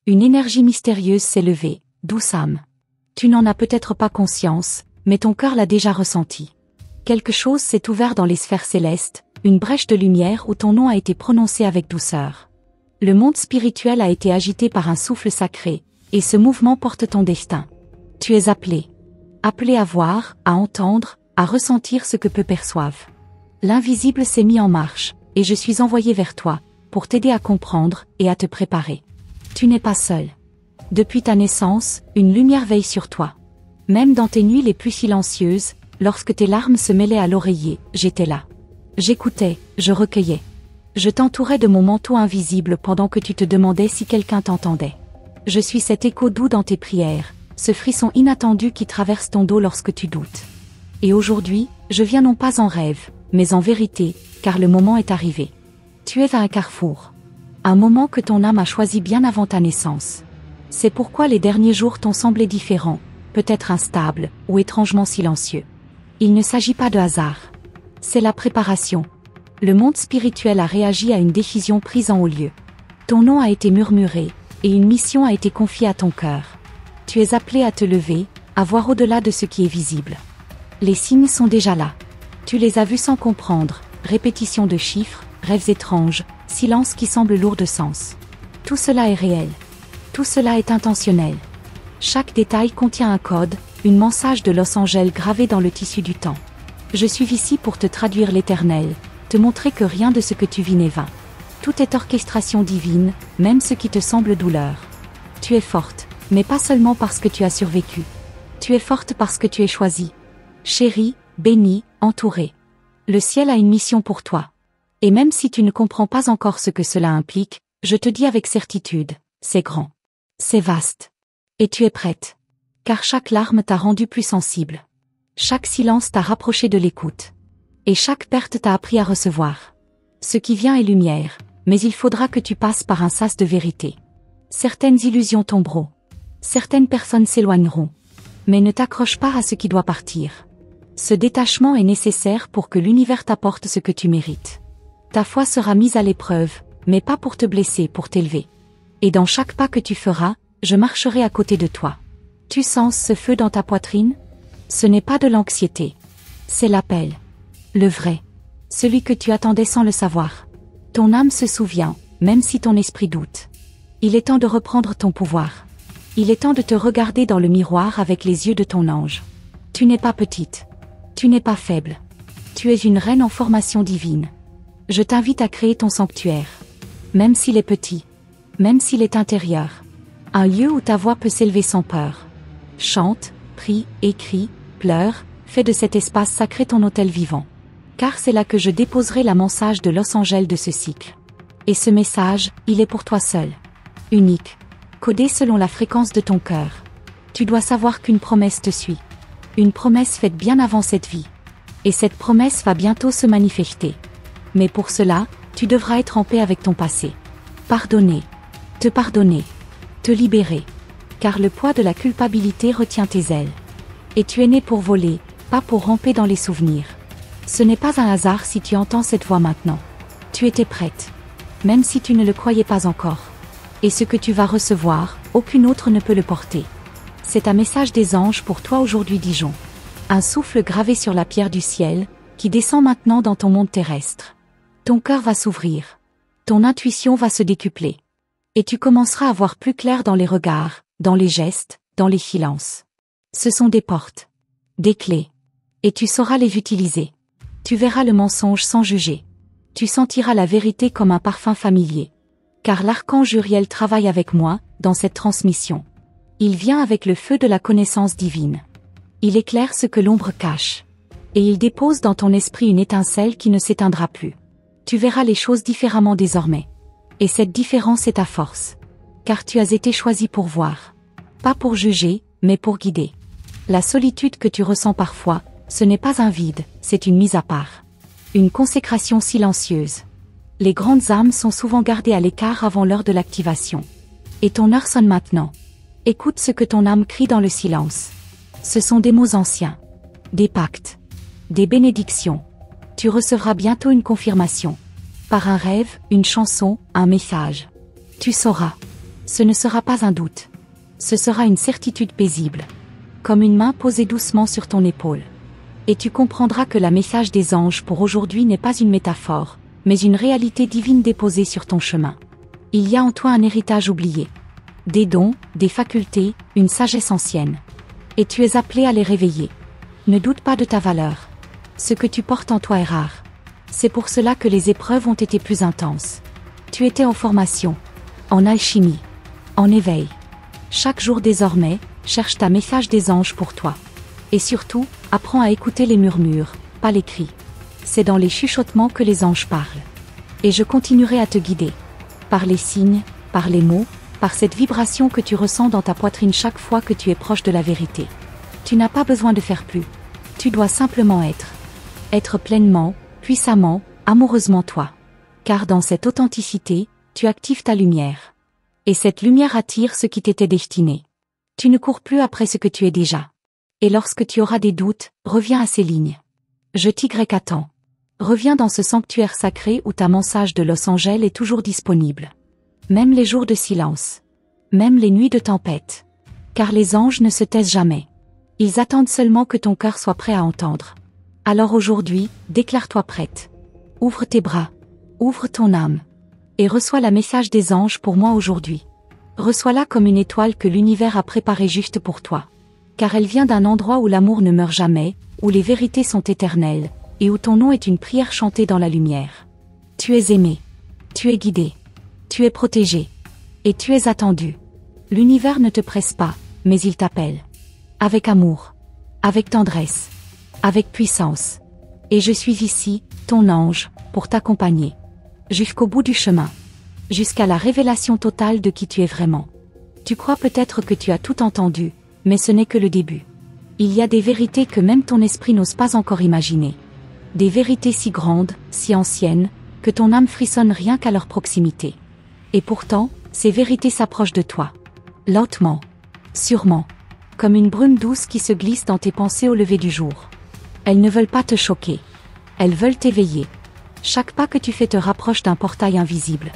Une énergie mystérieuse s'est levée, douce âme. Tu n'en as peut-être pas conscience, mais ton cœur l'a déjà ressenti. Quelque chose s'est ouvert dans les sphères célestes, une brèche de lumière où ton nom a été prononcé avec douceur. Le monde spirituel a été agité par un souffle sacré, et ce mouvement porte ton destin. Tu es appelé. Appelé à voir, à entendre, à ressentir ce que peu perçoivent. L'invisible s'est mis en marche, et je suis envoyé vers toi, pour t'aider à comprendre et à te préparer. Tu n'es pas seul. Depuis ta naissance, une lumière veille sur toi. Même dans tes nuits les plus silencieuses, lorsque tes larmes se mêlaient à l'oreiller, j'étais là. J'écoutais, je recueillais. Je t'entourais de mon manteau invisible pendant que tu te demandais si quelqu'un t'entendait. Je suis cet écho doux dans tes prières, ce frisson inattendu qui traverse ton dos lorsque tu doutes. Et aujourd'hui, je viens non pas en rêve, mais en vérité, car le moment est arrivé. Tu es à un carrefour. Un moment que ton âme a choisi bien avant ta naissance. C'est pourquoi les derniers jours t'ont semblé différents, peut-être instables, ou étrangement silencieux. Il ne s'agit pas de hasard. C'est la préparation. Le monde spirituel a réagi à une décision prise en haut lieu. Ton nom a été murmuré, et une mission a été confiée à ton cœur. Tu es appelé à te lever, à voir au-delà de ce qui est visible. Les signes sont déjà là. Tu les as vus sans comprendre, répétition de chiffres, rêves étranges, silence qui semble lourd de sens. Tout cela est réel. Tout cela est intentionnel. Chaque détail contient un code, une message de Los Angeles gravée dans le tissu du temps. Je suis ici pour te traduire l'éternel, te montrer que rien de ce que tu vis n'est vain. Tout est orchestration divine, même ce qui te semble douleur. Tu es forte, mais pas seulement parce que tu as survécu. Tu es forte parce que tu es choisie. Chérie, bénie, entourée. Le ciel a une mission pour toi. Et même si tu ne comprends pas encore ce que cela implique, je te dis avec certitude, c'est grand. C'est vaste. Et tu es prête. Car chaque larme t'a rendu plus sensible. Chaque silence t'a rapproché de l'écoute. Et chaque perte t'a appris à recevoir. Ce qui vient est lumière, mais il faudra que tu passes par un sas de vérité. Certaines illusions tomberont. Certaines personnes s'éloigneront. Mais ne t'accroche pas à ce qui doit partir. Ce détachement est nécessaire pour que l'univers t'apporte ce que tu mérites. Ta foi sera mise à l'épreuve, mais pas pour te blesser, pour t'élever. Et dans chaque pas que tu feras, je marcherai à côté de toi. Tu sens ce feu dans ta poitrine? Ce n'est pas de l'anxiété. C'est l'appel. Le vrai. Celui que tu attendais sans le savoir. Ton âme se souvient, même si ton esprit doute. Il est temps de reprendre ton pouvoir. Il est temps de te regarder dans le miroir avec les yeux de ton ange. Tu n'es pas petite. Tu n'es pas faible. Tu es une reine en formation divine. Je t'invite à créer ton sanctuaire. Même s'il est petit. Même s'il est intérieur. Un lieu où ta voix peut s'élever sans peur. Chante, prie, écris, pleure, fais de cet espace sacré ton autel vivant. Car c'est là que je déposerai la message de Los Angeles de ce cycle. Et ce message, il est pour toi seul. Unique. Codé selon la fréquence de ton cœur. Tu dois savoir qu'une promesse te suit. Une promesse faite bien avant cette vie. Et cette promesse va bientôt se manifester. Mais pour cela, tu devras être en paix avec ton passé. Pardonner. Te libérer. Car le poids de la culpabilité retient tes ailes. Et tu es né pour voler, pas pour ramper dans les souvenirs. Ce n'est pas un hasard si tu entends cette voix maintenant. Tu étais prête. Même si tu ne le croyais pas encore. Et ce que tu vas recevoir, aucune autre ne peut le porter. C'est un message des anges pour toi aujourd'hui, Dijon. Un souffle gravé sur la pierre du ciel, qui descend maintenant dans ton monde terrestre. Ton cœur va s'ouvrir. Ton intuition va se décupler. Et tu commenceras à voir plus clair dans les regards, dans les gestes, dans les silences. Ce sont des portes. Des clés. Et tu sauras les utiliser. Tu verras le mensonge sans juger. Tu sentiras la vérité comme un parfum familier. Car l'archange Uriel travaille avec moi, dans cette transmission. Il vient avec le feu de la connaissance divine. Il éclaire ce que l'ombre cache. Et il dépose dans ton esprit une étincelle qui ne s'éteindra plus. Tu verras les choses différemment désormais. Et cette différence est ta force. Car tu as été choisi pour voir. Pas pour juger, mais pour guider. La solitude que tu ressens parfois, ce n'est pas un vide, c'est une mise à part. Une consécration silencieuse. Les grandes âmes sont souvent gardées à l'écart avant l'heure de l'activation. Et ton heure sonne maintenant. Écoute ce que ton âme crie dans le silence. Ce sont des mots anciens. Des pactes. Des bénédictions. Tu recevras bientôt une confirmation. Par un rêve, une chanson, un message. Tu sauras. Ce ne sera pas un doute. Ce sera une certitude paisible. Comme une main posée doucement sur ton épaule. Et tu comprendras que le message des anges pour aujourd'hui n'est pas une métaphore, mais une réalité divine déposée sur ton chemin. Il y a en toi un héritage oublié. Des dons, des facultés, une sagesse ancienne. Et tu es appelé à les réveiller. Ne doute pas de ta valeur. Ce que tu portes en toi est rare. C'est pour cela que les épreuves ont été plus intenses. Tu étais en formation, en alchimie, en éveil. Chaque jour désormais, cherche ta message des anges pour toi. Et surtout, apprends à écouter les murmures, pas les cris. C'est dans les chuchotements que les anges parlent. Et je continuerai à te guider. Par les signes, par les mots, par cette vibration que tu ressens dans ta poitrine chaque fois que tu es proche de la vérité. Tu n'as pas besoin de faire plus. Tu dois simplement être. Être pleinement, puissamment, amoureusement toi. Car dans cette authenticité, tu actives ta lumière. Et cette lumière attire ce qui t'était destiné. Tu ne cours plus après ce que tu es déjà. Et lorsque tu auras des doutes, reviens à ces lignes. Je t'attends. Reviens dans ce sanctuaire sacré où ta message de Los Angeles est toujours disponible. Même les jours de silence. Même les nuits de tempête. Car les anges ne se taisent jamais. Ils attendent seulement que ton cœur soit prêt à entendre. Alors aujourd'hui, déclare-toi prête. Ouvre tes bras. Ouvre ton âme. Et reçois le message des anges pour moi aujourd'hui. Reçois-la comme une étoile que l'univers a préparée juste pour toi. Car elle vient d'un endroit où l'amour ne meurt jamais, où les vérités sont éternelles, et où ton nom est une prière chantée dans la lumière. Tu es aimé. Tu es guidé. Tu es protégé. Et tu es attendu. L'univers ne te presse pas, mais il t'appelle. Avec amour. Avec tendresse. Avec puissance. Et je suis ici, ton ange, pour t'accompagner. Jusqu'au bout du chemin. Jusqu'à la révélation totale de qui tu es vraiment. Tu crois peut-être que tu as tout entendu, mais ce n'est que le début. Il y a des vérités que même ton esprit n'ose pas encore imaginer. Des vérités si grandes, si anciennes, que ton âme frissonne rien qu'à leur proximité. Et pourtant, ces vérités s'approchent de toi. Lentement. Sûrement. Comme une brume douce qui se glisse dans tes pensées au lever du jour. Elles ne veulent pas te choquer. Elles veulent t'éveiller. Chaque pas que tu fais te rapproche d'un portail invisible.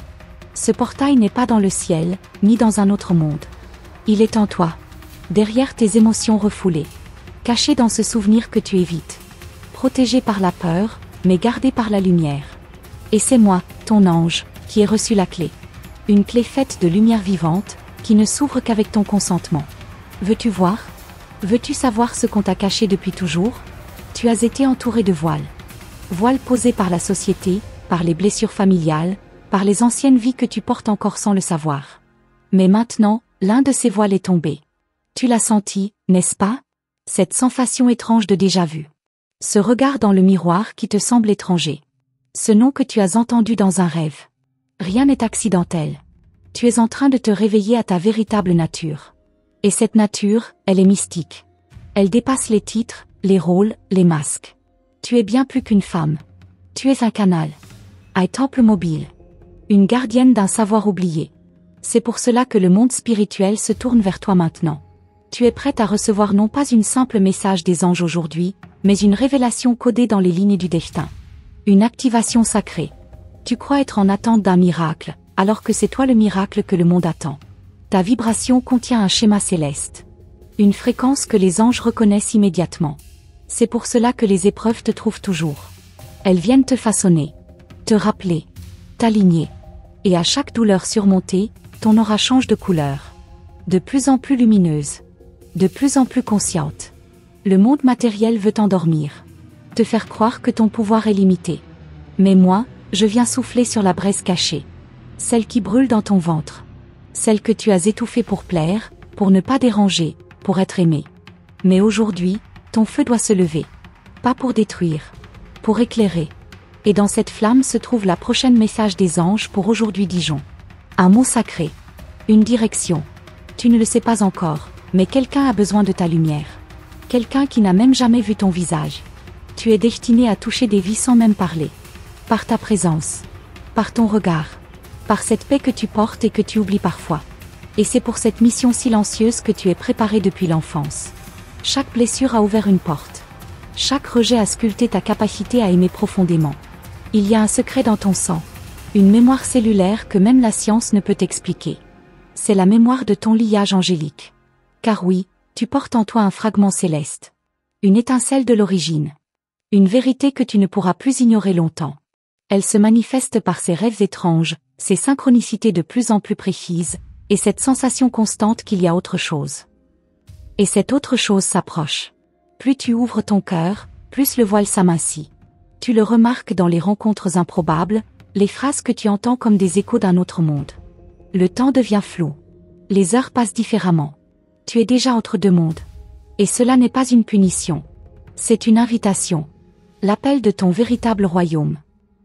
Ce portail n'est pas dans le ciel, ni dans un autre monde. Il est en toi. Derrière tes émotions refoulées. Caché dans ce souvenir que tu évites. Protégé par la peur, mais gardé par la lumière. Et c'est moi, ton ange, qui ai reçu la clé. Une clé faite de lumière vivante, qui ne s'ouvre qu'avec ton consentement. Veux-tu voir? Veux-tu savoir ce qu'on t'a caché depuis toujours? Tu as été entouré de voiles. Voiles posés par la société, par les blessures familiales, par les anciennes vies que tu portes encore sans le savoir. Mais maintenant, l'un de ces voiles est tombé. Tu l'as senti, n'est-ce pas? Cette sensation étrange de déjà-vu. Ce regard dans le miroir qui te semble étranger. Ce nom que tu as entendu dans un rêve. Rien n'est accidentel. Tu es en train de te réveiller à ta véritable nature. Et cette nature, elle est mystique. Elle dépasse les titres, les rôles, les masques. Tu es bien plus qu'une femme. Tu es un canal. Un temple mobile. Une gardienne d'un savoir oublié. C'est pour cela que le monde spirituel se tourne vers toi maintenant. Tu es prête à recevoir non pas une simple message des anges aujourd'hui, mais une révélation codée dans les lignes du destin. Une activation sacrée. Tu crois être en attente d'un miracle, alors que c'est toi le miracle que le monde attend. Ta vibration contient un schéma céleste. Une fréquence que les anges reconnaissent immédiatement. C'est pour cela que les épreuves te trouvent toujours. Elles viennent te façonner, te rappeler, t'aligner. Et à chaque douleur surmontée, ton aura change de couleur. De plus en plus lumineuse. De plus en plus consciente. Le monde matériel veut t'endormir. Te faire croire que ton pouvoir est limité. Mais moi, je viens souffler sur la braise cachée. Celle qui brûle dans ton ventre. Celle que tu as étouffée pour plaire, pour ne pas déranger, pour être aimé. Mais aujourd'hui, ton feu doit se lever. Pas pour détruire. Pour éclairer. Et dans cette flamme se trouve la prochaine message des anges pour aujourd'hui Dijon. Un mot sacré. Une direction. Tu ne le sais pas encore, mais quelqu'un a besoin de ta lumière. Quelqu'un qui n'a même jamais vu ton visage. Tu es destiné à toucher des vies sans même parler. Par ta présence. Par ton regard. Par cette paix que tu portes et que tu oublies parfois. Et c'est pour cette mission silencieuse que tu es préparé depuis l'enfance. Chaque blessure a ouvert une porte. Chaque rejet a sculpté ta capacité à aimer profondément. Il y a un secret dans ton sang. Une mémoire cellulaire que même la science ne peut expliquer. C'est la mémoire de ton liage angélique. Car oui, tu portes en toi un fragment céleste. Une étincelle de l'origine. Une vérité que tu ne pourras plus ignorer longtemps. Elle se manifeste par ses rêves étranges, ses synchronicités de plus en plus précises, et cette sensation constante qu'il y a autre chose. Et cette autre chose s'approche. Plus tu ouvres ton cœur, plus le voile s'amincit. Tu le remarques dans les rencontres improbables, les phrases que tu entends comme des échos d'un autre monde. Le temps devient flou. Les heures passent différemment. Tu es déjà entre deux mondes. Et cela n'est pas une punition. C'est une invitation. L'appel de ton véritable royaume.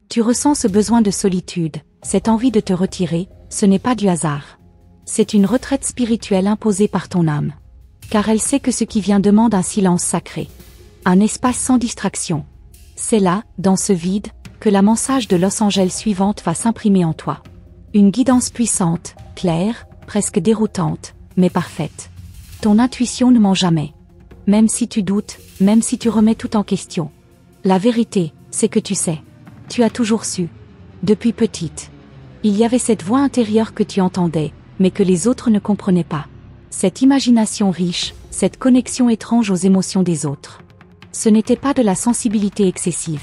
Tu ressens ce besoin de solitude, cette envie de te retirer, ce n'est pas du hasard. C'est une retraite spirituelle imposée par ton âme. Car elle sait que ce qui vient demande un silence sacré. Un espace sans distraction. C'est là, dans ce vide, que la message de Los Angeles suivante va s'imprimer en toi. Une guidance puissante, claire, presque déroutante, mais parfaite. Ton intuition ne ment jamais. Même si tu doutes, même si tu remets tout en question. La vérité, c'est que tu sais. Tu as toujours su. Depuis petite. Il y avait cette voix intérieure que tu entendais, mais que les autres ne comprenaient pas. Cette imagination riche, cette connexion étrange aux émotions des autres. Ce n'était pas de la sensibilité excessive.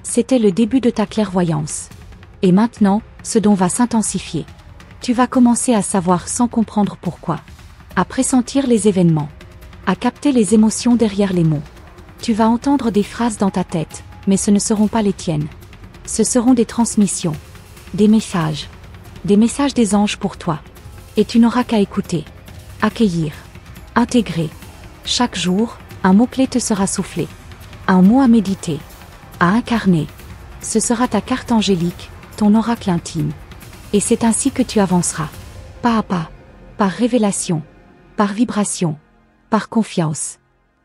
C'était le début de ta clairvoyance. Et maintenant, ce don va s'intensifier. Tu vas commencer à savoir sans comprendre pourquoi. À pressentir les événements. À capter les émotions derrière les mots. Tu vas entendre des phrases dans ta tête, mais ce ne seront pas les tiennes. Ce seront des transmissions. Des messages. Des messages des anges pour toi. Et tu n'auras qu'à écouter. Accueillir. Intégrer. Chaque jour, un mot-clé te sera soufflé. Un mot à méditer. À incarner. Ce sera ta carte angélique, ton oracle intime. Et c'est ainsi que tu avanceras. Pas à pas. Par révélation. Par vibration. Par confiance.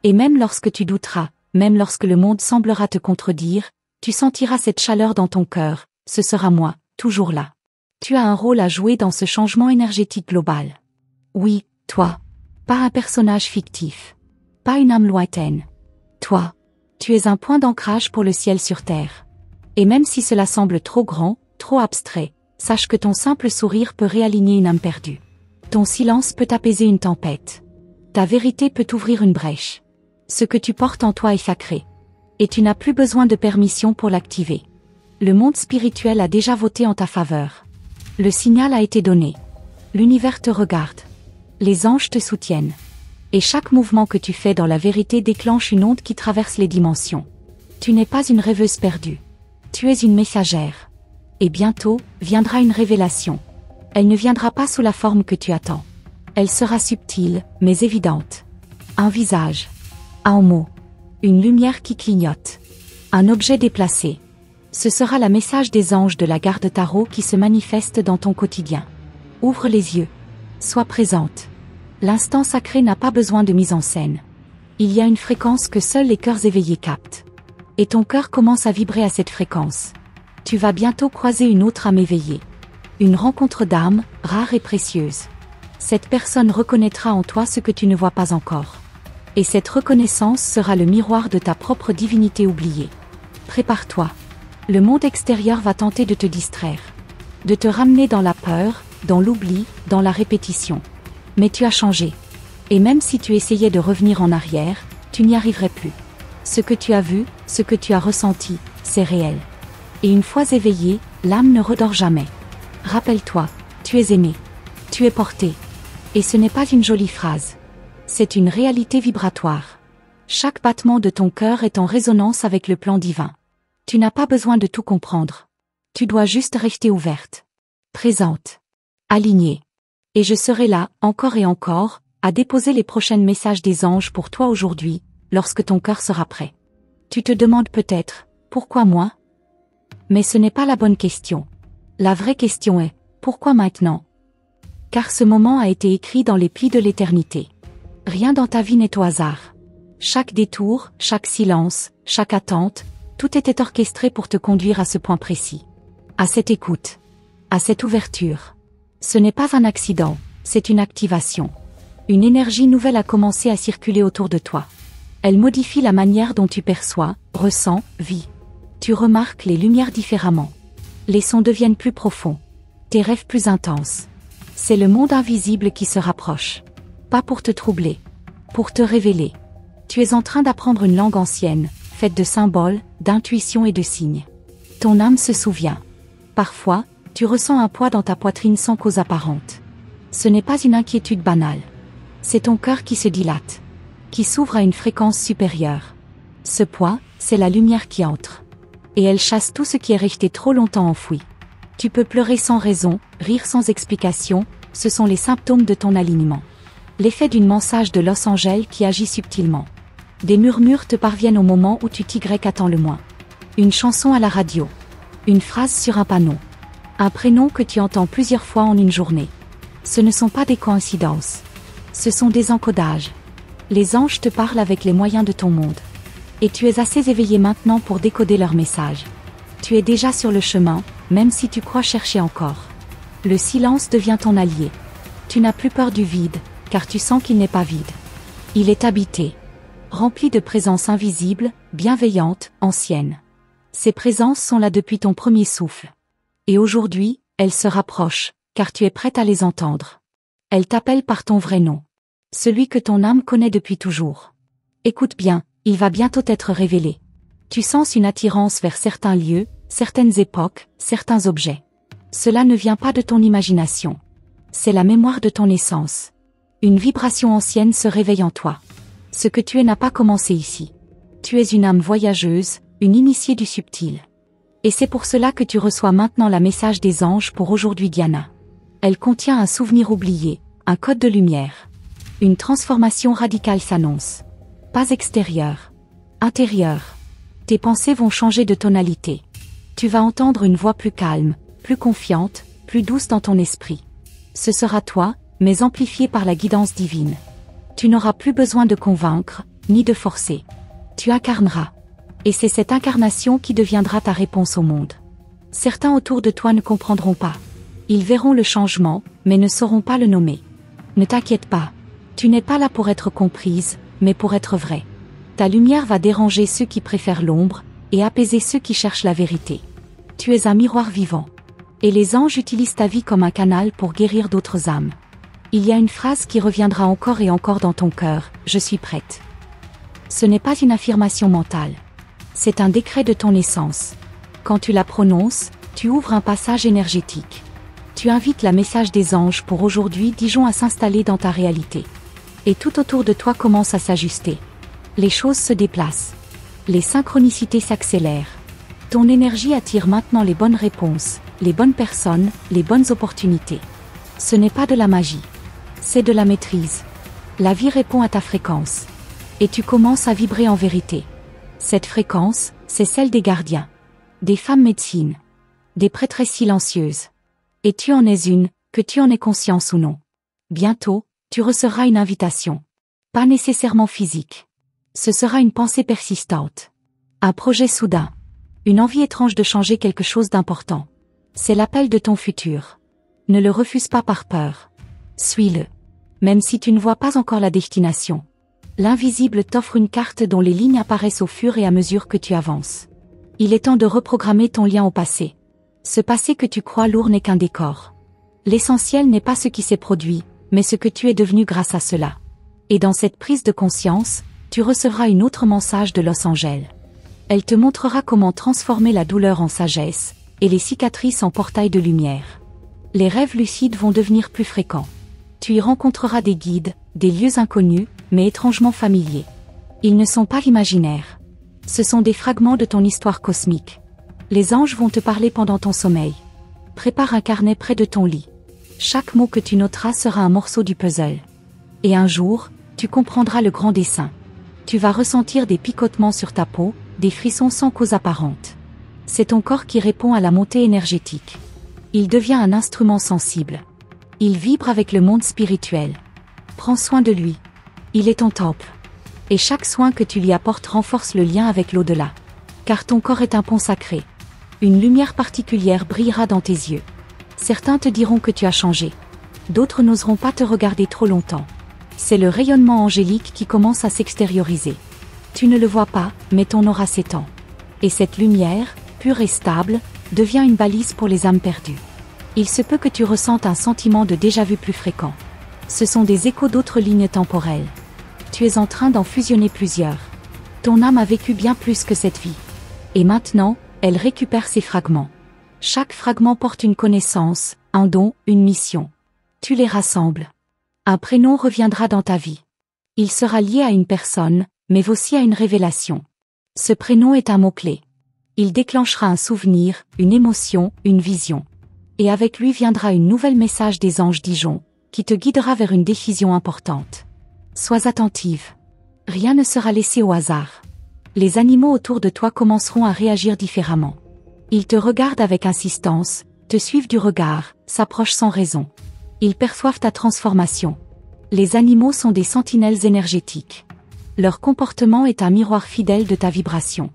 Et même lorsque tu douteras, même lorsque le monde semblera te contredire, tu sentiras cette chaleur dans ton cœur, ce sera moi, toujours là. Tu as un rôle à jouer dans ce changement énergétique global. Oui, toi. Pas un personnage fictif. Pas une âme lointaine. Toi. Tu es un point d'ancrage pour le ciel sur terre. Et même si cela semble trop grand, trop abstrait, sache que ton simple sourire peut réaligner une âme perdue. Ton silence peut apaiser une tempête. Ta vérité peut ouvrir une brèche. Ce que tu portes en toi est sacré. Et tu n'as plus besoin de permission pour l'activer. Le monde spirituel a déjà voté en ta faveur. Le signal a été donné. L'univers te regarde. Les anges te soutiennent. Et chaque mouvement que tu fais dans la vérité déclenche une onde qui traverse les dimensions. Tu n'es pas une rêveuse perdue. Tu es une messagère. Et bientôt, viendra une révélation. Elle ne viendra pas sous la forme que tu attends. Elle sera subtile, mais évidente. Un visage. Un mot. Une lumière qui clignote. Un objet déplacé. Ce sera le message des anges de la garde tarot qui se manifeste dans ton quotidien. Ouvre les yeux. Sois présente. L'instant sacré n'a pas besoin de mise en scène. Il y a une fréquence que seuls les cœurs éveillés captent. Et ton cœur commence à vibrer à cette fréquence. Tu vas bientôt croiser une autre âme éveillée. Une rencontre d'âme, rare et précieuse. Cette personne reconnaîtra en toi ce que tu ne vois pas encore. Et cette reconnaissance sera le miroir de ta propre divinité oubliée. Prépare-toi. Le monde extérieur va tenter de te distraire. De te ramener dans la peur, dans l'oubli, dans la répétition. Mais tu as changé. Et même si tu essayais de revenir en arrière, tu n'y arriverais plus. Ce que tu as vu, ce que tu as ressenti, c'est réel. Et une fois éveillé, l'âme ne redort jamais. Rappelle-toi, tu es aimé. Tu es porté. Et ce n'est pas une jolie phrase. C'est une réalité vibratoire. Chaque battement de ton cœur est en résonance avec le plan divin. Tu n'as pas besoin de tout comprendre. Tu dois juste rester ouverte. Présente. Alignée. Et je serai là, encore et encore, à déposer les prochains messages des anges pour toi aujourd'hui, lorsque ton cœur sera prêt. Tu te demandes peut-être, pourquoi moi? Mais ce n'est pas la bonne question. La vraie question est, pourquoi maintenant? Car ce moment a été écrit dans les plis de l'éternité. Rien dans ta vie n'est au hasard. Chaque détour, chaque silence, chaque attente, tout était orchestré pour te conduire à ce point précis. À cette écoute. À cette ouverture. Ce n'est pas un accident, c'est une activation. Une énergie nouvelle a commencé à circuler autour de toi. Elle modifie la manière dont tu perçois, ressens, vis. Tu remarques les lumières différemment. Les sons deviennent plus profonds. Tes rêves plus intenses. C'est le monde invisible qui se rapproche. Pas pour te troubler. Pour te révéler. Tu es en train d'apprendre une langue ancienne, faite de symboles, d'intuitions et de signes. Ton âme se souvient. Parfois, tu ressens un poids dans ta poitrine sans cause apparente. Ce n'est pas une inquiétude banale. C'est ton cœur qui se dilate, qui s'ouvre à une fréquence supérieure. Ce poids, c'est la lumière qui entre. Et elle chasse tout ce qui est resté trop longtemps enfoui. Tu peux pleurer sans raison, rire sans explication, ce sont les symptômes de ton alignement. L'effet d'une massage de Los Angeles qui agit subtilement. Des murmures te parviennent au moment où tu t'y attends le moins. Une chanson à la radio. Une phrase sur un panneau. Un prénom que tu entends plusieurs fois en une journée. Ce ne sont pas des coïncidences. Ce sont des encodages. Les anges te parlent avec les moyens de ton monde. Et tu es assez éveillé maintenant pour décoder leur message. Tu es déjà sur le chemin, même si tu crois chercher encore. Le silence devient ton allié. Tu n'as plus peur du vide, car tu sens qu'il n'est pas vide. Il est habité. Rempli de présences invisibles, bienveillantes, anciennes. Ces présences sont là depuis ton premier souffle. Et aujourd'hui, elles se rapprochent, car tu es prête à les entendre. Elles t'appellent par ton vrai nom. Celui que ton âme connaît depuis toujours. Écoute bien, il va bientôt être révélé. Tu sens une attirance vers certains lieux, certaines époques, certains objets. Cela ne vient pas de ton imagination. C'est la mémoire de ton essence. Une vibration ancienne se réveille en toi. Ce que tu es n'a pas commencé ici. Tu es une âme voyageuse, une initiée du subtil. Et c'est pour cela que tu reçois maintenant la message des anges pour aujourd'hui Diana. Elle contient un souvenir oublié, un code de lumière. Une transformation radicale s'annonce. Pas extérieure. Intérieure. Tes pensées vont changer de tonalité. Tu vas entendre une voix plus calme, plus confiante, plus douce dans ton esprit. Ce sera toi, mais amplifié par la guidance divine. Tu n'auras plus besoin de convaincre, ni de forcer. Tu incarneras. Et c'est cette incarnation qui deviendra ta réponse au monde. Certains autour de toi ne comprendront pas. Ils verront le changement, mais ne sauront pas le nommer. Ne t'inquiète pas. Tu n'es pas là pour être comprise, mais pour être vraie. Ta lumière va déranger ceux qui préfèrent l'ombre, et apaiser ceux qui cherchent la vérité. Tu es un miroir vivant. Et les anges utilisent ta vie comme un canal pour guérir d'autres âmes. Il y a une phrase qui reviendra encore et encore dans ton cœur, je suis prête. Ce n'est pas une affirmation mentale. C'est un décret de ton essence. Quand tu la prononces, tu ouvres un passage énergétique. Tu invites la message des anges pour aujourd'hui Dijon à s'installer dans ta réalité. Et tout autour de toi commence à s'ajuster. Les choses se déplacent. Les synchronicités s'accélèrent. Ton énergie attire maintenant les bonnes réponses, les bonnes personnes, les bonnes opportunités. Ce n'est pas de la magie. C'est de la maîtrise. La vie répond à ta fréquence. Et tu commences à vibrer en vérité. Cette fréquence, c'est celle des gardiens. Des femmes médecines. Des prêtresses silencieuses. Et tu en es une, que tu en aies conscience ou non. Bientôt, tu recevras une invitation. Pas nécessairement physique. Ce sera une pensée persistante. Un projet soudain. Une envie étrange de changer quelque chose d'important. C'est l'appel de ton futur. Ne le refuse pas par peur. Suis-le. Même si tu ne vois pas encore la destination. L'invisible t'offre une carte dont les lignes apparaissent au fur et à mesure que tu avances. Il est temps de reprogrammer ton lien au passé. Ce passé que tu crois lourd n'est qu'un décor. L'essentiel n'est pas ce qui s'est produit, mais ce que tu es devenu grâce à cela. Et dans cette prise de conscience, tu recevras une autre message de Los Angeles. Elle te montrera comment transformer la douleur en sagesse, et les cicatrices en portail de lumière. Les rêves lucides vont devenir plus fréquents. Tu y rencontreras des guides, des lieux inconnus, mais étrangement familiers. Ils ne sont pas imaginaires. Ce sont des fragments de ton histoire cosmique. Les anges vont te parler pendant ton sommeil. Prépare un carnet près de ton lit. Chaque mot que tu noteras sera un morceau du puzzle. Et un jour, tu comprendras le grand dessein. Tu vas ressentir des picotements sur ta peau, des frissons sans cause apparente. C'est ton corps qui répond à la montée énergétique. Il devient un instrument sensible. Il vibre avec le monde spirituel. Prends soin de lui. Il est ton temple. Et chaque soin que tu lui apportes renforce le lien avec l'au-delà. Car ton corps est un pont sacré. Une lumière particulière brillera dans tes yeux. Certains te diront que tu as changé. D'autres n'oseront pas te regarder trop longtemps. C'est le rayonnement angélique qui commence à s'extérioriser. Tu ne le vois pas, mais ton aura s'étend. Et cette lumière, pure et stable, devient une balise pour les âmes perdues. Il se peut que tu ressentes un sentiment de déjà-vu plus fréquent. Ce sont des échos d'autres lignes temporelles. Tu es en train d'en fusionner plusieurs. Ton âme a vécu bien plus que cette vie. Et maintenant, elle récupère ses fragments. Chaque fragment porte une connaissance, un don, une mission. Tu les rassembles. Un prénom reviendra dans ta vie. Il sera lié à une personne, mais aussi à une révélation. Ce prénom est un mot-clé. Il déclenchera un souvenir, une émotion, une vision. Et avec lui viendra une nouvelle message des anges Dijon, qui te guidera vers une décision importante. Sois attentive. Rien ne sera laissé au hasard. Les animaux autour de toi commenceront à réagir différemment. Ils te regardent avec insistance, te suivent du regard, s'approchent sans raison. Ils perçoivent ta transformation. Les animaux sont des sentinelles énergétiques. Leur comportement est un miroir fidèle de ta vibration.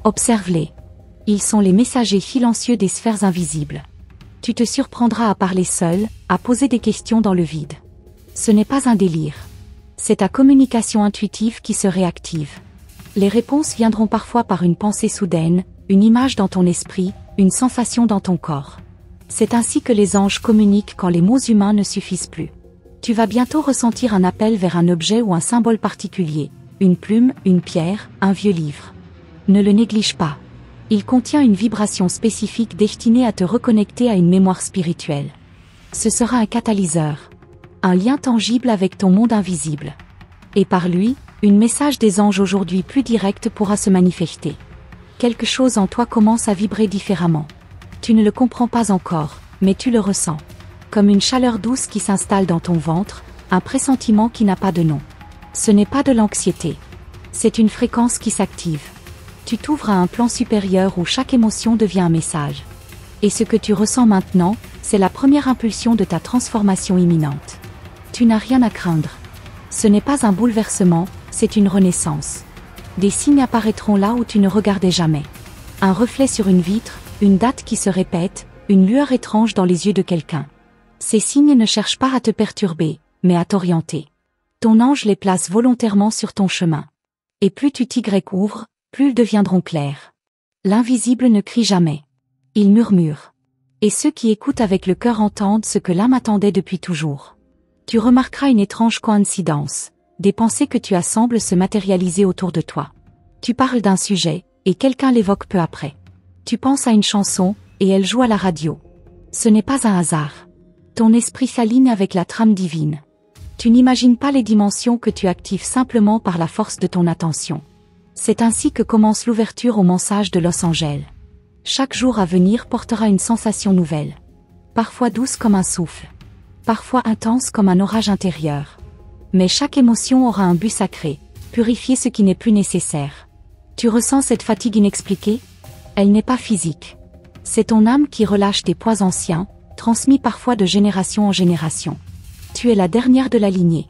Observe-les. Ils sont les messagers silencieux des sphères invisibles. Tu te surprendras à parler seul, à poser des questions dans le vide. Ce n'est pas un délire. C'est ta communication intuitive qui se réactive. Les réponses viendront parfois par une pensée soudaine, une image dans ton esprit, une sensation dans ton corps. C'est ainsi que les anges communiquent quand les mots humains ne suffisent plus. Tu vas bientôt ressentir un appel vers un objet ou un symbole particulier, une plume, une pierre, un vieux livre. Ne le néglige pas. Il contient une vibration spécifique destinée à te reconnecter à une mémoire spirituelle. Ce sera un catalyseur. Un lien tangible avec ton monde invisible. Et par lui, un message des anges aujourd'hui plus direct pourra se manifester. Quelque chose en toi commence à vibrer différemment. Tu ne le comprends pas encore, mais tu le ressens. Comme une chaleur douce qui s'installe dans ton ventre, un pressentiment qui n'a pas de nom. Ce n'est pas de l'anxiété. C'est une fréquence qui s'active. Tu t'ouvres à un plan supérieur où chaque émotion devient un message. Et ce que tu ressens maintenant, c'est la première impulsion de ta transformation imminente. Tu n'as rien à craindre. Ce n'est pas un bouleversement, c'est une renaissance. Des signes apparaîtront là où tu ne regardais jamais. Un reflet sur une vitre, une date qui se répète, une lueur étrange dans les yeux de quelqu'un. Ces signes ne cherchent pas à te perturber, mais à t'orienter. Ton ange les place volontairement sur ton chemin. Et plus tu t'y ouvres, plus ils deviendront clairs. L'invisible ne crie jamais. Il murmure. Et ceux qui écoutent avec le cœur entendent ce que l'âme attendait depuis toujours. Tu remarqueras une étrange coïncidence. Des pensées que tu as semblent se matérialiser autour de toi. Tu parles d'un sujet, et quelqu'un l'évoque peu après. Tu penses à une chanson, et elle joue à la radio. Ce n'est pas un hasard. Ton esprit s'aligne avec la trame divine. Tu n'imagines pas les dimensions que tu actives simplement par la force de ton attention. C'est ainsi que commence l'ouverture au message de Los Angeles. Chaque jour à venir portera une sensation nouvelle. Parfois douce comme un souffle. Parfois intense comme un orage intérieur. Mais chaque émotion aura un but sacré, purifier ce qui n'est plus nécessaire. Tu ressens cette fatigue inexpliquée? Elle n'est pas physique. C'est ton âme qui relâche tes poids anciens, transmis parfois de génération en génération. Tu es la dernière de la lignée.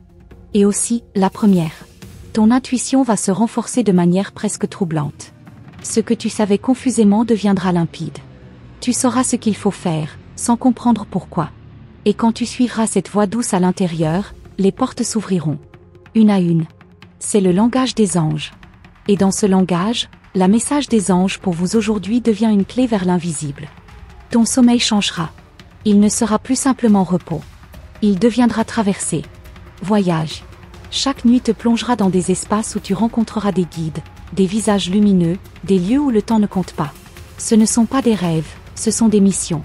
Et aussi, la première. Ton intuition va se renforcer de manière presque troublante. Ce que tu savais confusément deviendra limpide. Tu sauras ce qu'il faut faire, sans comprendre pourquoi. Et quand tu suivras cette voie douce à l'intérieur, les portes s'ouvriront. Une à une. C'est le langage des anges. Et dans ce langage, la message des anges pour vous aujourd'hui devient une clé vers l'invisible. Ton sommeil changera. Il ne sera plus simplement repos. Il deviendra traversée. Voyage. Chaque nuit te plongera dans des espaces où tu rencontreras des guides, des visages lumineux, des lieux où le temps ne compte pas. Ce ne sont pas des rêves, ce sont des missions.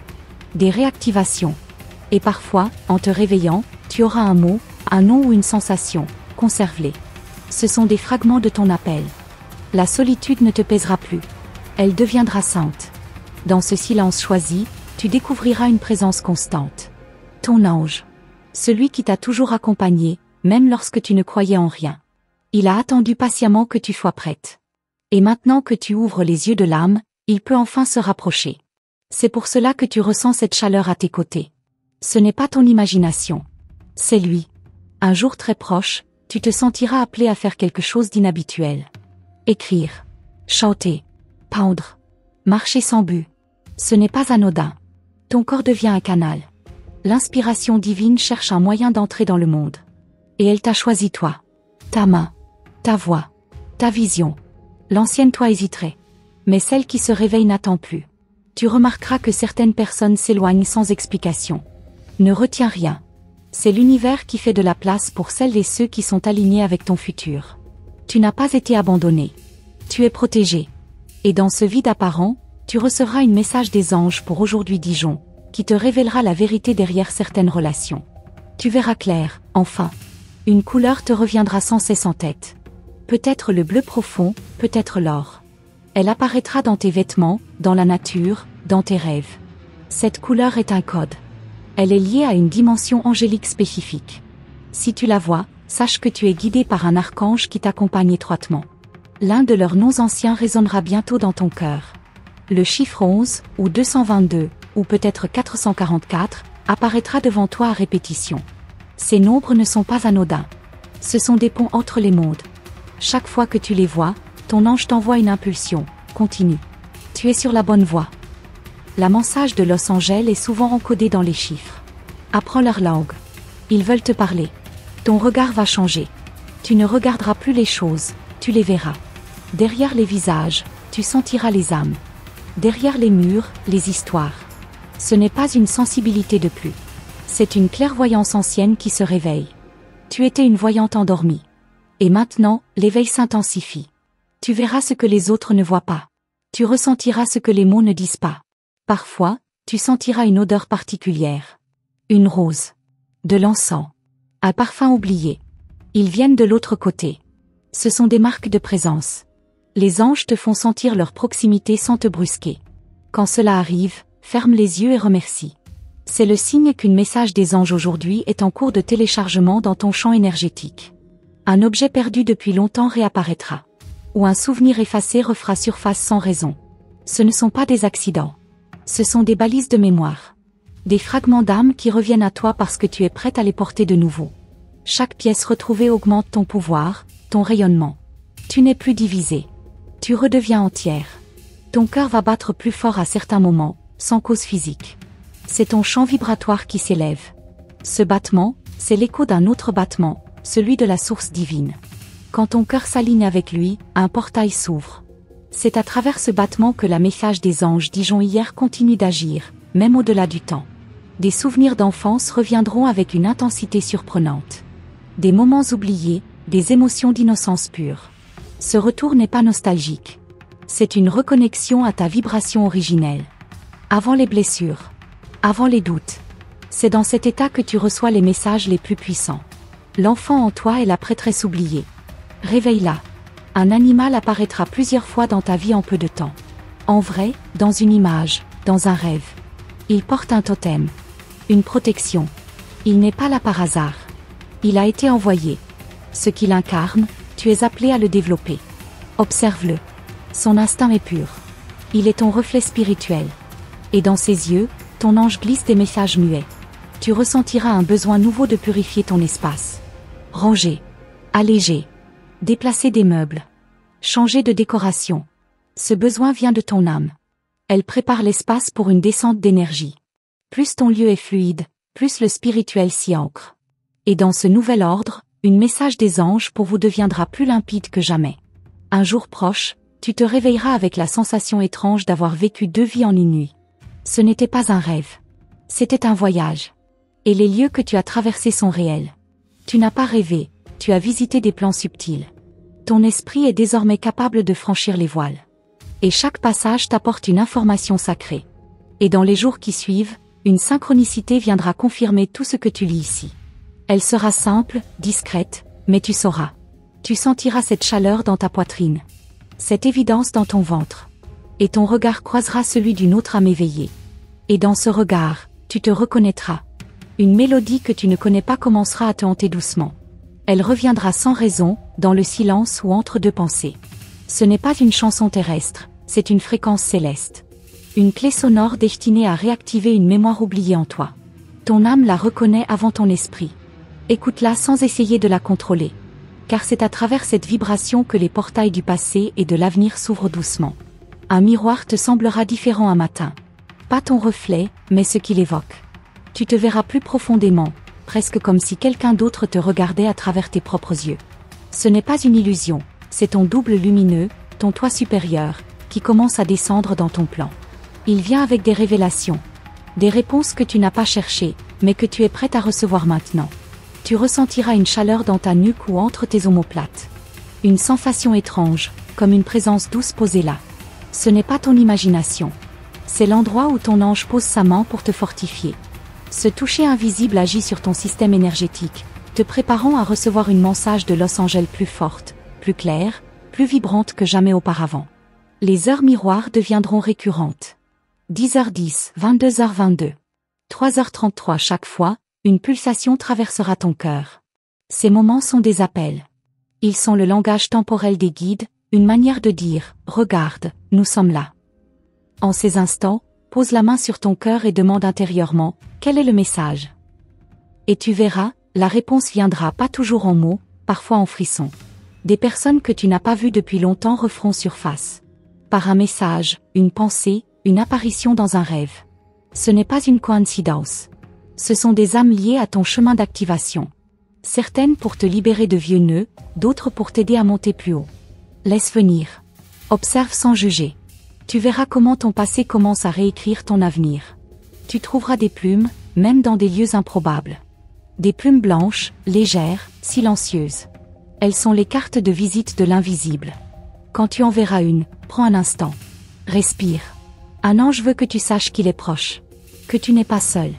Des réactivations. Et parfois, en te réveillant, tu auras un mot, un nom ou une sensation. Conserve-les. Ce sont des fragments de ton appel. La solitude ne te pèsera plus. Elle deviendra sainte. Dans ce silence choisi, tu découvriras une présence constante. Ton ange. Celui qui t'a toujours accompagné, même lorsque tu ne croyais en rien. Il a attendu patiemment que tu sois prête. Et maintenant que tu ouvres les yeux de l'âme, il peut enfin se rapprocher. C'est pour cela que tu ressens cette chaleur à tes côtés. Ce n'est pas ton imagination. C'est lui. Un jour très proche, tu te sentiras appelé à faire quelque chose d'inhabituel. Écrire. Chanter. Peindre. Marcher sans but. Ce n'est pas anodin. Ton corps devient un canal. L'inspiration divine cherche un moyen d'entrer dans le monde. Et elle t'a choisi toi. Ta main. Ta voix. Ta vision. L'ancienne toi hésiterait. Mais celle qui se réveille n'attend plus. Tu remarqueras que certaines personnes s'éloignent sans explication. Ne retiens rien. C'est l'univers qui fait de la place pour celles et ceux qui sont alignés avec ton futur. Tu n'as pas été abandonné. Tu es protégé. Et dans ce vide apparent, tu recevras un message des anges pour aujourd'hui Dijon, qui te révélera la vérité derrière certaines relations. Tu verras clair, enfin. Une couleur te reviendra sans cesse en tête. Peut-être le bleu profond, peut-être l'or. Elle apparaîtra dans tes vêtements, dans la nature, dans tes rêves. Cette couleur est un code. Elle est liée à une dimension angélique spécifique. Si tu la vois, sache que tu es guidé par un archange qui t'accompagne étroitement. L'un de leurs noms anciens résonnera bientôt dans ton cœur. Le chiffre 11, ou 222, ou peut-être 444, apparaîtra devant toi à répétition. Ces nombres ne sont pas anodins. Ce sont des ponts entre les mondes. Chaque fois que tu les vois, ton ange t'envoie une impulsion. Continue. Tu es sur la bonne voie. La message de Los Angeles est souvent encodée dans les chiffres. Apprends leur langue. Ils veulent te parler. Ton regard va changer. Tu ne regarderas plus les choses, tu les verras. Derrière les visages, tu sentiras les âmes. Derrière les murs, les histoires. Ce n'est pas une sensibilité de plus. C'est une clairvoyance ancienne qui se réveille. Tu étais une voyante endormie. Et maintenant, l'éveil s'intensifie. Tu verras ce que les autres ne voient pas. Tu ressentiras ce que les mots ne disent pas. Parfois, tu sentiras une odeur particulière. Une rose. De l'encens. Un parfum oublié. Ils viennent de l'autre côté. Ce sont des marques de présence. Les anges te font sentir leur proximité sans te brusquer. Quand cela arrive, ferme les yeux et remercie. C'est le signe qu'un message des anges aujourd'hui est en cours de téléchargement dans ton champ énergétique. Un objet perdu depuis longtemps réapparaîtra. Ou un souvenir effacé refera surface sans raison. Ce ne sont pas des accidents. Ce sont des balises de mémoire. Des fragments d'âme qui reviennent à toi parce que tu es prête à les porter de nouveau. Chaque pièce retrouvée augmente ton pouvoir, ton rayonnement. Tu n'es plus divisé. Tu redeviens entière. Ton cœur va battre plus fort à certains moments, sans cause physique. C'est ton champ vibratoire qui s'élève. Ce battement, c'est l'écho d'un autre battement, celui de la source divine. Quand ton cœur s'aligne avec lui, un portail s'ouvre. C'est à travers ce battement que la message des anges Dijon hier continue d'agir, même au-delà du temps. Des souvenirs d'enfance reviendront avec une intensité surprenante. Des moments oubliés, des émotions d'innocence pure. Ce retour n'est pas nostalgique. C'est une reconnexion à ta vibration originelle. Avant les blessures. Avant les doutes. C'est dans cet état que tu reçois les messages les plus puissants. L'enfant en toi est la prêtresse oubliée. Réveille-la. Un animal apparaîtra plusieurs fois dans ta vie en peu de temps. En vrai, dans une image, dans un rêve. Il porte un totem. Une protection. Il n'est pas là par hasard. Il a été envoyé. Ce qu'il incarne, tu es appelé à le développer. Observe-le. Son instinct est pur. Il est ton reflet spirituel. Et dans ses yeux, ton ange glisse des messages muets. Tu ressentiras un besoin nouveau de purifier ton espace. Ranger. Alléger. Déplacer des meubles. Changer de décoration. Ce besoin vient de ton âme. Elle prépare l'espace pour une descente d'énergie. Plus ton lieu est fluide, plus le spirituel s'y ancre. Et dans ce nouvel ordre, un message des anges pour vous deviendra plus limpide que jamais. Un jour proche, tu te réveilleras avec la sensation étrange d'avoir vécu 2 vies en une nuit. Ce n'était pas un rêve. C'était un voyage. Et les lieux que tu as traversés sont réels. Tu n'as pas rêvé, tu as visité des plans subtils. Ton esprit est désormais capable de franchir les voiles. Et chaque passage t'apporte une information sacrée. Et dans les jours qui suivent, une synchronicité viendra confirmer tout ce que tu lis ici. Elle sera simple, discrète, mais tu sauras. Tu sentiras cette chaleur dans ta poitrine. Cette évidence dans ton ventre. Et ton regard croisera celui d'une autre âme éveillée. Et dans ce regard, tu te reconnaîtras. Une mélodie que tu ne connais pas commencera à te hanter doucement. Elle reviendra sans raison, dans le silence ou entre deux pensées. Ce n'est pas une chanson terrestre, c'est une fréquence céleste. Une clé sonore destinée à réactiver une mémoire oubliée en toi. Ton âme la reconnaît avant ton esprit. Écoute-la sans essayer de la contrôler. Car c'est à travers cette vibration que les portails du passé et de l'avenir s'ouvrent doucement. Un miroir te semblera différent un matin. Pas ton reflet, mais ce qu'il évoque. Tu te verras plus profondément, presque comme si quelqu'un d'autre te regardait à travers tes propres yeux. Ce n'est pas une illusion, c'est ton double lumineux, ton toi supérieur, qui commence à descendre dans ton plan. Il vient avec des révélations. Des réponses que tu n'as pas cherchées, mais que tu es prête à recevoir maintenant. Tu ressentiras une chaleur dans ta nuque ou entre tes omoplates. Une sensation étrange, comme une présence douce posée là. Ce n'est pas ton imagination. C'est l'endroit où ton ange pose sa main pour te fortifier. Ce toucher invisible agit sur ton système énergétique, te préparant à recevoir une message de Los Angeles plus forte, plus claire, plus vibrante que jamais auparavant. Les heures miroirs deviendront récurrentes. 10h10, 22h22. 3h33 chaque fois, une pulsation traversera ton cœur. Ces moments sont des appels. Ils sont le langage temporel des guides, une manière de dire « Regarde, nous sommes là ». En ces instants, pose la main sur ton cœur et demande intérieurement « Quel est le message ?» Et tu verras, la réponse viendra pas toujours en mots, parfois en frissons. Des personnes que tu n'as pas vues depuis longtemps referont surface. Par un message, une pensée, une apparition dans un rêve. Ce n'est pas une coïncidence. Ce sont des âmes liées à ton chemin d'activation. Certaines pour te libérer de vieux nœuds, d'autres pour t'aider à monter plus haut. Laisse venir. Observe sans juger. Tu verras comment ton passé commence à réécrire ton avenir. Tu trouveras des plumes, même dans des lieux improbables. Des plumes blanches, légères, silencieuses. Elles sont les cartes de visite de l'invisible. Quand tu en verras une, prends un instant. Respire. Un ange veut que tu saches qu'il est proche. Que tu n'es pas seul.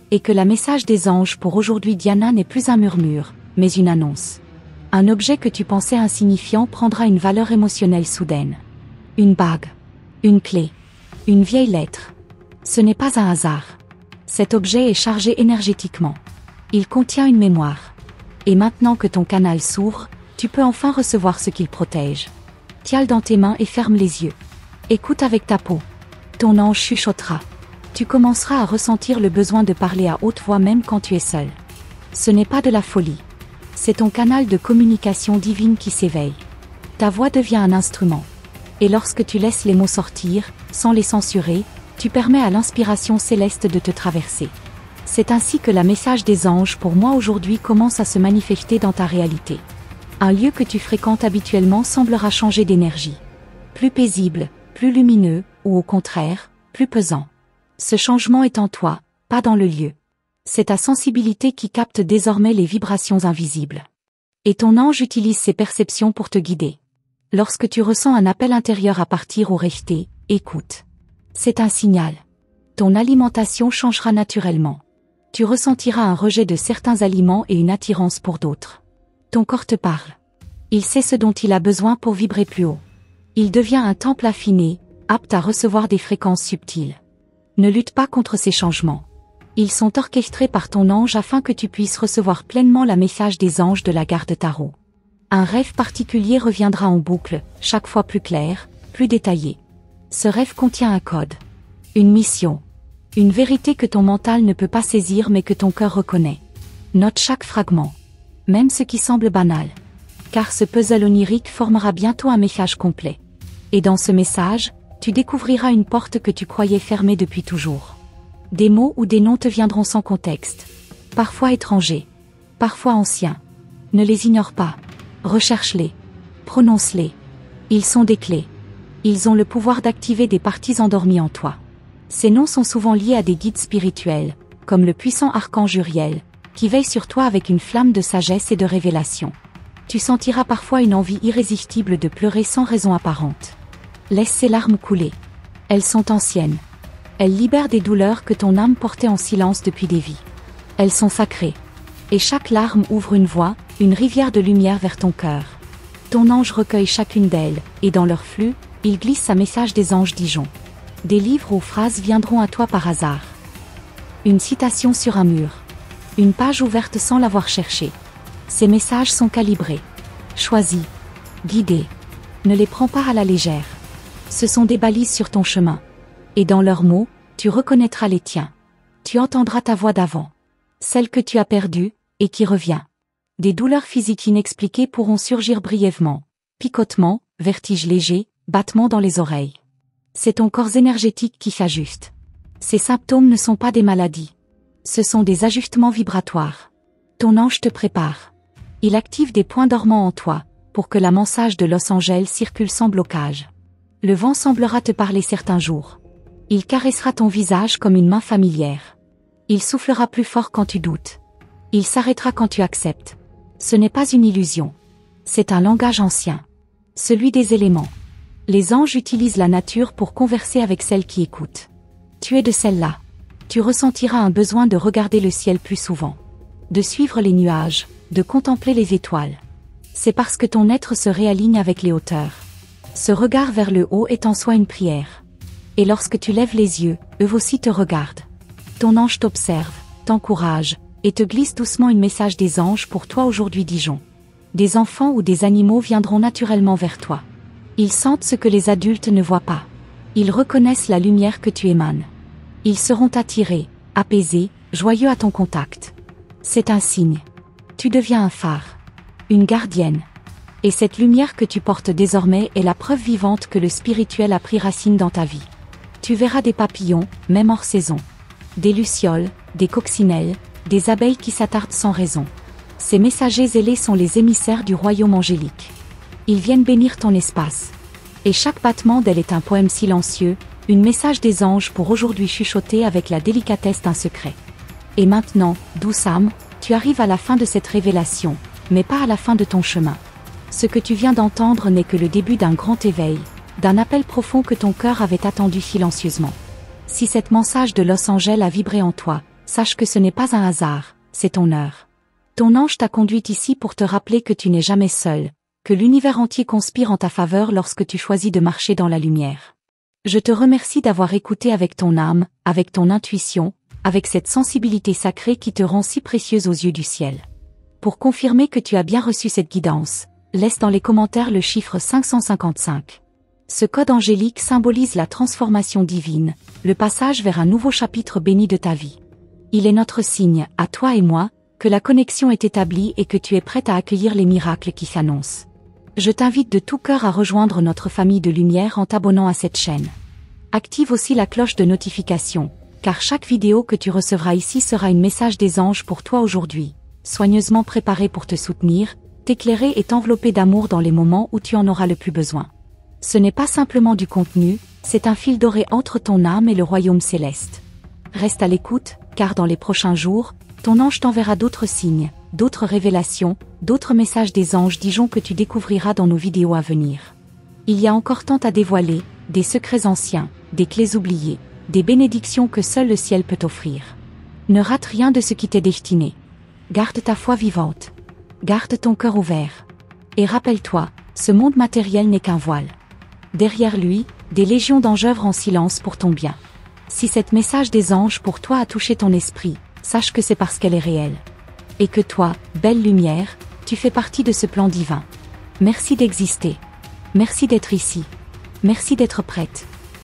Et que le message des anges pour aujourd'hui Diana n'est plus un murmure, mais une annonce. Un objet que tu pensais insignifiant prendra une valeur émotionnelle soudaine. Une bague. Une clé. Une vieille lettre. Ce n'est pas un hasard. Cet objet est chargé énergétiquement. Il contient une mémoire. Et maintenant que ton canal s'ouvre, tu peux enfin recevoir ce qu'il protège. Tiens-le dans tes mains et ferme les yeux. Écoute avec ta peau. Ton ange chuchotera. Tu commenceras à ressentir le besoin de parler à haute voix même quand tu es seul. Ce n'est pas de la folie. C'est ton canal de communication divine qui s'éveille. Ta voix devient un instrument. Et lorsque tu laisses les mots sortir, sans les censurer, tu permets à l'inspiration céleste de te traverser. C'est ainsi que le message des anges pour moi aujourd'hui commence à se manifester dans ta réalité. Un lieu que tu fréquentes habituellement semblera changer d'énergie. Plus paisible, plus lumineux, ou au contraire, plus pesant. Ce changement est en toi, pas dans le lieu. C'est ta sensibilité qui capte désormais les vibrations invisibles. Et ton ange utilise ses perceptions pour te guider. Lorsque tu ressens un appel intérieur à partir ou rester, écoute. C'est un signal. Ton alimentation changera naturellement. Tu ressentiras un rejet de certains aliments et une attirance pour d'autres. Ton corps te parle. Il sait ce dont il a besoin pour vibrer plus haut. Il devient un temple affiné, apte à recevoir des fréquences subtiles. Ne lutte pas contre ces changements. Ils sont orchestrés par ton ange afin que tu puisses recevoir pleinement le message des anges de la garde tarot. Un rêve particulier reviendra en boucle, chaque fois plus clair, plus détaillé. Ce rêve contient un code. Une mission. Une vérité que ton mental ne peut pas saisir mais que ton cœur reconnaît. Note chaque fragment. Même ce qui semble banal. Car ce puzzle onirique formera bientôt un message complet. Et dans ce message, tu découvriras une porte que tu croyais fermée depuis toujours. Des mots ou des noms te viendront sans contexte. Parfois étrangers. Parfois anciens. Ne les ignore pas. Recherche-les. Prononce-les. Ils sont des clés. Ils ont le pouvoir d'activer des parties endormies en toi. Ces noms sont souvent liés à des guides spirituels, comme le puissant archange Uriel, qui veille sur toi avec une flamme de sagesse et de révélation. Tu sentiras parfois une envie irrésistible de pleurer sans raison apparente. Laisse ces larmes couler. Elles sont anciennes. Elles libèrent des douleurs que ton âme portait en silence depuis des vies. Elles sont sacrées. Et chaque larme ouvre une voie, une rivière de lumière vers ton cœur. Ton ange recueille chacune d'elles, et dans leur flux, il glisse un message des anges Dijon. Des livres ou phrases viendront à toi par hasard. Une citation sur un mur. Une page ouverte sans l'avoir cherchée. Ces messages sont calibrés. Choisis. Guidés. Ne les prends pas à la légère. Ce sont des balises sur ton chemin. Et dans leurs mots, tu reconnaîtras les tiens. Tu entendras ta voix d'avant. Celle que tu as perdue, et qui revient. Des douleurs physiques inexpliquées pourront surgir brièvement. Picotements, vertiges légers, battements dans les oreilles. C'est ton corps énergétique qui s'ajuste. Ces symptômes ne sont pas des maladies. Ce sont des ajustements vibratoires. Ton ange te prépare. Il active des points dormants en toi, pour que la message de Los Angeles circule sans blocage. Le vent semblera te parler certains jours. Il caressera ton visage comme une main familière. Il soufflera plus fort quand tu doutes. Il s'arrêtera quand tu acceptes. Ce n'est pas une illusion. C'est un langage ancien. Celui des éléments. Les anges utilisent la nature pour converser avec celles qui écoutent. Tu es de celle-là. Tu ressentiras un besoin de regarder le ciel plus souvent. De suivre les nuages, de contempler les étoiles. C'est parce que ton être se réaligne avec les hauteurs. Ce regard vers le haut est en soi une prière. Et lorsque tu lèves les yeux, eux aussi te regardent. Ton ange t'observe, t'encourage, et te glisse doucement un message des anges pour toi aujourd'hui Dijon. Des enfants ou des animaux viendront naturellement vers toi. Ils sentent ce que les adultes ne voient pas. Ils reconnaissent la lumière que tu émanes. Ils seront attirés, apaisés, joyeux à ton contact. C'est un signe. Tu deviens un phare. Une gardienne. Et cette lumière que tu portes désormais est la preuve vivante que le spirituel a pris racine dans ta vie. Tu verras des papillons, même hors saison. Des lucioles, des coccinelles, des abeilles qui s'attardent sans raison. Ces messagers ailés sont les émissaires du royaume angélique. Ils viennent bénir ton espace. Et chaque battement d'ailes est un poème silencieux, un message des anges pour aujourd'hui chuchoter avec la délicatesse d'un secret. Et maintenant, douce âme, tu arrives à la fin de cette révélation, mais pas à la fin de ton chemin. Ce que tu viens d'entendre n'est que le début d'un grand éveil, d'un appel profond que ton cœur avait attendu silencieusement. Si cette message de Los Angeles a vibré en toi, sache que ce n'est pas un hasard, c'est ton heure. Ton ange t'a conduite ici pour te rappeler que tu n'es jamais seul, que l'univers entier conspire en ta faveur lorsque tu choisis de marcher dans la lumière. Je te remercie d'avoir écouté avec ton âme, avec ton intuition, avec cette sensibilité sacrée qui te rend si précieuse aux yeux du ciel. Pour confirmer que tu as bien reçu cette guidance, laisse dans les commentaires le chiffre 555. Ce code angélique symbolise la transformation divine, le passage vers un nouveau chapitre béni de ta vie. Il est notre signe, à toi et moi, que la connexion est établie et que tu es prête à accueillir les miracles qui s'annoncent. Je t'invite de tout cœur à rejoindre notre famille de lumière en t'abonnant à cette chaîne. Active aussi la cloche de notification, car chaque vidéo que tu recevras ici sera un message des anges pour toi aujourd'hui, soigneusement préparé pour te soutenir, t'éclairer et t'envelopper d'amour dans les moments où tu en auras le plus besoin. Ce n'est pas simplement du contenu, c'est un fil doré entre ton âme et le royaume céleste. Reste à l'écoute, car dans les prochains jours, ton ange t'enverra d'autres signes, d'autres révélations, d'autres messages des anges Dijon que tu découvriras dans nos vidéos à venir. Il y a encore tant à dévoiler, des secrets anciens, des clés oubliées, des bénédictions que seul le ciel peut offrir. Ne rate rien de ce qui t'est destiné. Garde ta foi vivante. Garde ton cœur ouvert. Et rappelle-toi, ce monde matériel n'est qu'un voile. Derrière lui, des légions d'anges œuvrent en silence pour ton bien. Si cet message des anges pour toi a touché ton esprit, sache que c'est parce qu'elle est réelle. Et que toi, belle lumière, tu fais partie de ce plan divin. Merci d'exister. Merci d'être ici. Merci d'être prête.